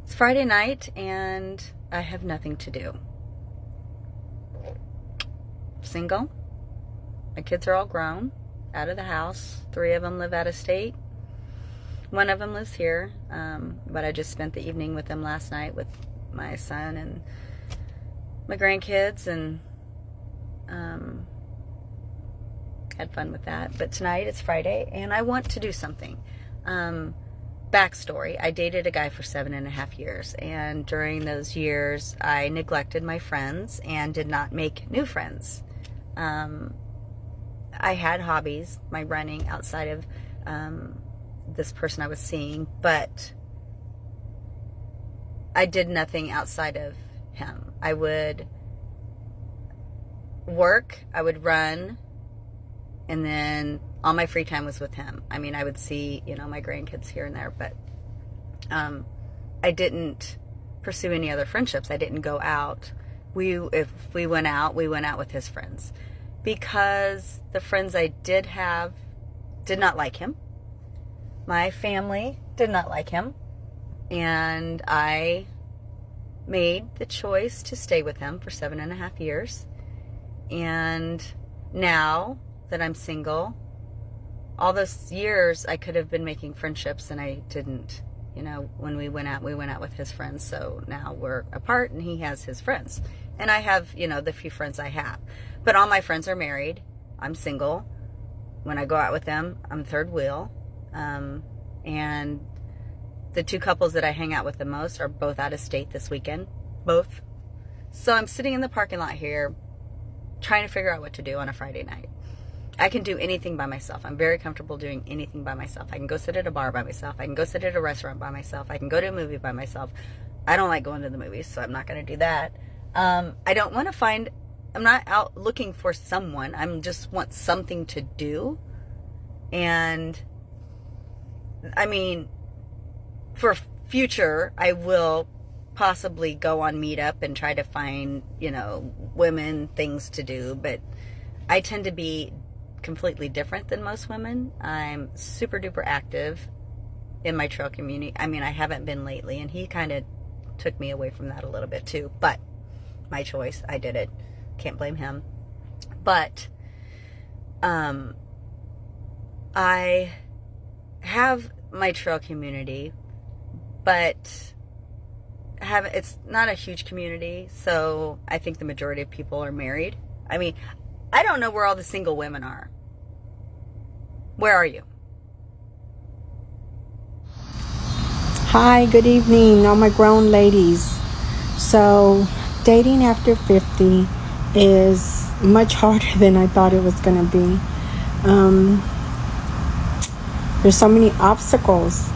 It's Friday night and I have nothing to do. Single. My kids are all grown, out of the house. 3 of them live out of state. 1 of them lives here, but I just spent the evening with them last night with my son and my grandkids, and had fun with that. But tonight it's Friday and I want to do something. Backstory: I dated a guy for 7.5 years, and during those years I neglected my friends and did not make new friends. I had hobbies, my running, outside of this person I was seeing, but I did nothing outside of him. I would work, I would run, and then all my free time was with him. I mean, I would see, my grandkids here and there, but I didn't pursue any other friendships. I didn't go out. If we went out with his friends, because the friends I did have did not like him. My family did not like him, and I made the choice to stay with him for 7.5 years. And now that I'm single, all those years I could have been making friendships, and I didn't. When we went out with his friends. So now we're apart and he has his friends. And I have, the few friends I have. But all my friends are married. I'm single. When I go out with them, I'm third wheel. And the 2 couples that I hang out with the most are both out of state this weekend. Both. So I'm sitting in the parking lot here trying to figure out what to do on a Friday night. I can do anything by myself. I'm very comfortable doing anything by myself. I can go sit at a bar by myself. I can go sit at a restaurant by myself. I can go to a movie by myself. I don't like going to the movies, so I'm not going to do that. I'm not out looking for someone. I just want something to do. And I mean, for future, I will possibly go on Meetup and try to find, women things to do. But I tend to be completely different than most women. I'm super duper active in my trail community. I mean, I haven't been lately, and he kind of took me away from that a little bit too, but my choice. I did it. Can't blame him. But I have my trail community, but it's not a huge community, so I think the majority of people are married. I mean, I don't know where all the single women are. Where are you? Hi, good evening, all my grown ladies. So, dating after 50 is much harder than I thought it was going to be. There's so many obstacles.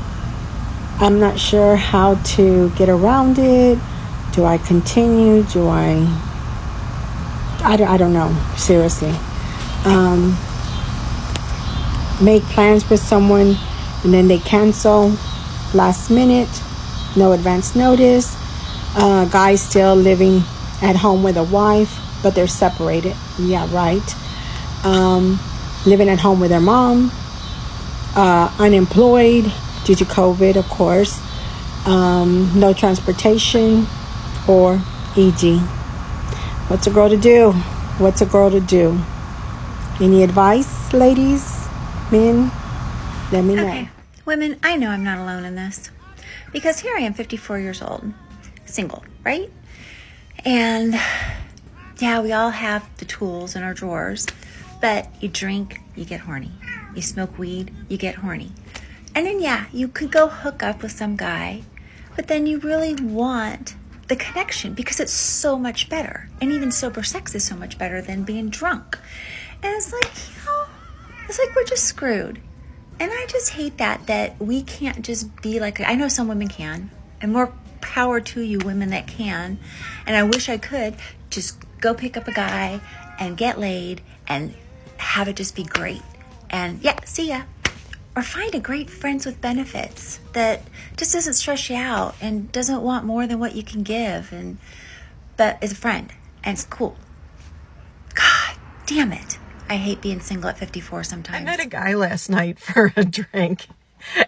I'm not sure how to get around it. Do I continue? I don't know, seriously. Make plans with someone and then they cancel last minute, no advance notice. Guy still living at home with a wife, but they're separated. Yeah, right. Living at home with their mom. Unemployed due to COVID, of course. No transportation, or e.g. What's a girl to do? What's a girl to do? Any advice, ladies, men? Let me know. Okay, women, I know I'm not alone in this, because here I am, 54 years old, single, right? And yeah, we all have the tools in our drawers, but you drink, you get horny. You smoke weed, you get horny. And then yeah, you could go hook up with some guy, but then you really want the connection because it's so much better. And even sober sex is so much better than being drunk. And it's like, it's like we're just screwed. And I just hate that we can't just be like, I know some women can, and more power to you women that can. And I wish I could just go pick up a guy and get laid and have it just be great. And yeah, see ya. Or find a great friends with benefits that just doesn't stress you out and doesn't want more than what you can give, but is a friend and it's cool. God damn it. I hate being single at 54 sometimes. I met a guy last night for a drink,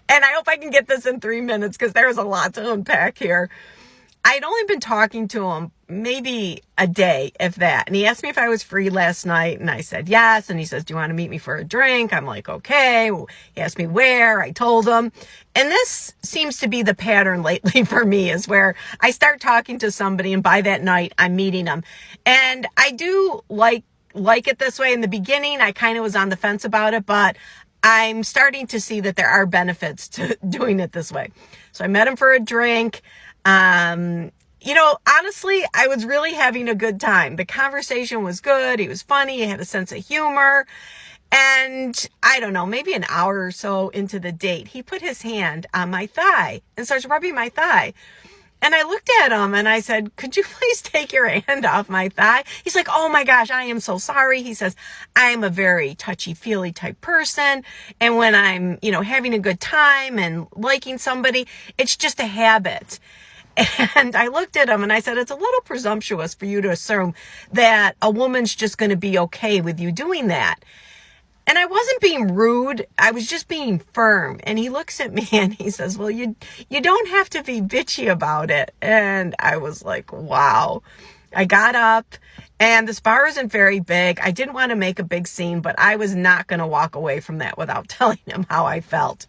And I hope I can get this in 3 minutes because there's a lot to unpack here. I'd only been talking to him maybe a day, if that. And he asked me if I was free last night, and I said yes. And he says, do you want to meet me for a drink? I'm like, okay. He asked me where. I told him. And this seems to be the pattern lately for me, is where I start talking to somebody, and by that night, I'm meeting them. And I do like it this way. In the beginning, I kind of was on the fence about it, but I'm starting to see that there are benefits to doing it this way. So I met him for a drink. Honestly, I was really having a good time. The conversation was good. He was funny. He had a sense of humor. And I don't know, maybe an hour or so into the date, he put his hand on my thigh and starts rubbing my thigh. And I looked at him and I said, could you please take your hand off my thigh? He's like, oh my gosh, I am so sorry. He says, I'm a very touchy-feely type person. And when I'm, having a good time and liking somebody, it's just a habit. And I looked at him and I said, it's a little presumptuous for you to assume that a woman's just going to be okay with you doing that. And I wasn't being rude. I was just being firm. And he looks at me and he says, well, you don't have to be bitchy about it. And I was like, wow. I got up, and this bar isn't very big. I didn't want to make a big scene, but I was not going to walk away from that without telling him how I felt.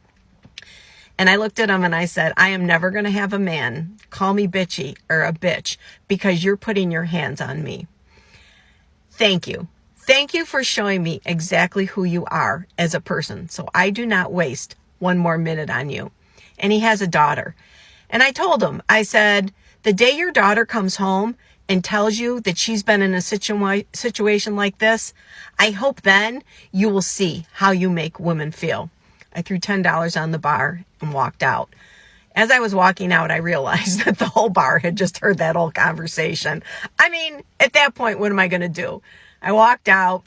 And I looked at him and I said, I am never going to have a man call me bitchy or a bitch because you're putting your hands on me. Thank you. Thank you for showing me exactly who you are as a person, so I do not waste one more minute on you. And he has a daughter. And I told him, I said, the day your daughter comes home and tells you that she's been in a situation like this, I hope then you will see how you make women feel. I threw $10 on the bar and walked out. As I was walking out, I realized that the whole bar had just heard that whole conversation. I mean, at that point, what am I going to do? I walked out,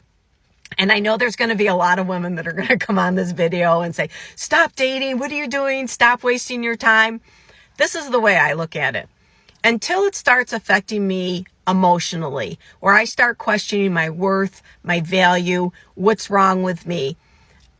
and I know there's going to be a lot of women that are going to come on this video and say, stop dating. What are you doing? Stop wasting your time. This is the way I look at it. Until it starts affecting me emotionally, where I start questioning my worth, my value, what's wrong with me,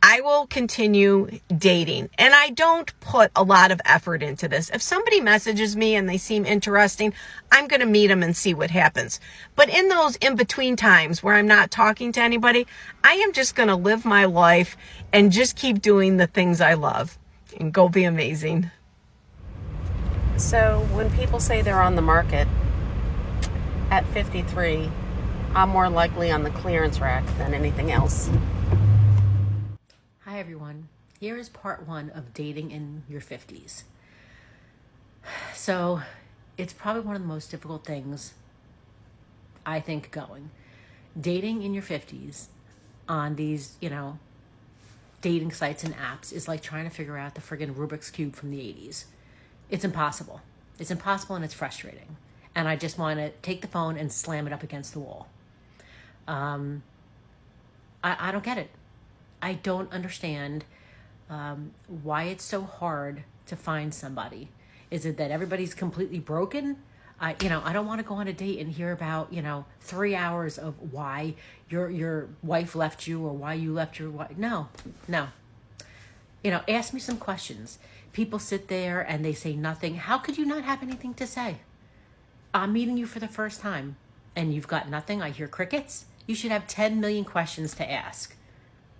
I will continue dating. And I don't put a lot of effort into this. If somebody messages me and they seem interesting, I'm going to meet them and see what happens. But in those in-between times where I'm not talking to anybody, I am just going to live my life and just keep doing the things I love. And go be amazing. So when people say they're on the market at 53, I'm more likely on the clearance rack than anything else. Hi everyone, here is part 1 of dating in your 50s. So it's probably one of the most difficult things I think going. Dating in your 50s on these, dating sites and apps is like trying to figure out the friggin' Rubik's Cube from the 80s. It's impossible. It's impossible and it's frustrating. And I just want to take the phone and slam it up against the wall. I don't get it. I don't understand why it's so hard to find somebody. Is it that everybody's completely broken? I don't want to go on a date and hear about, 3 hours of why your wife left you or why you left your wife. No. Ask me some questions. People sit there and they say nothing. How could you not have anything to say? I'm meeting you for the first time and you've got nothing. I hear crickets. You should have 10 million questions to ask.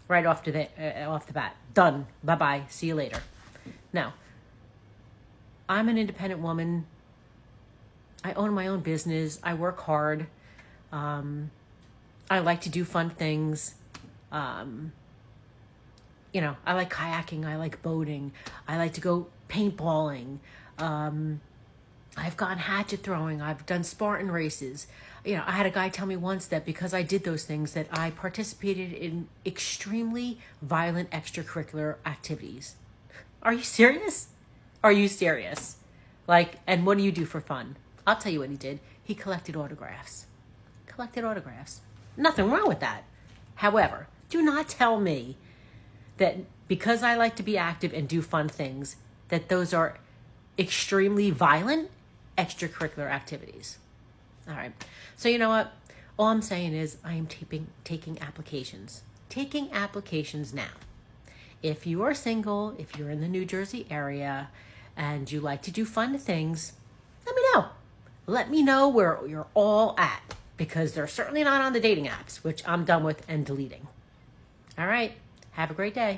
Right off the bat. Done. Bye-bye. See you later. Now, I'm an independent woman. I own my own business. I work hard. I like to do fun things. I like kayaking. I like boating. I like to go paintballing. I've gone hatchet throwing. I've done Spartan races. I had a guy tell me once that because I did those things that I participated in extremely violent extracurricular activities. Are you serious? Are you serious? And what do you do for fun? I'll tell you what he did. He collected autographs. Nothing wrong with that. However, do not tell me that because I like to be active and do fun things, that those are extremely violent extracurricular activities. All right. So you know what? All I'm saying is I am taking applications. Taking applications now. If you are single, if you're in the New Jersey area and you like to do fun things, let me know. Let me know where you're all at, because they're certainly not on the dating apps, which I'm done with and deleting. All right. Have a great day.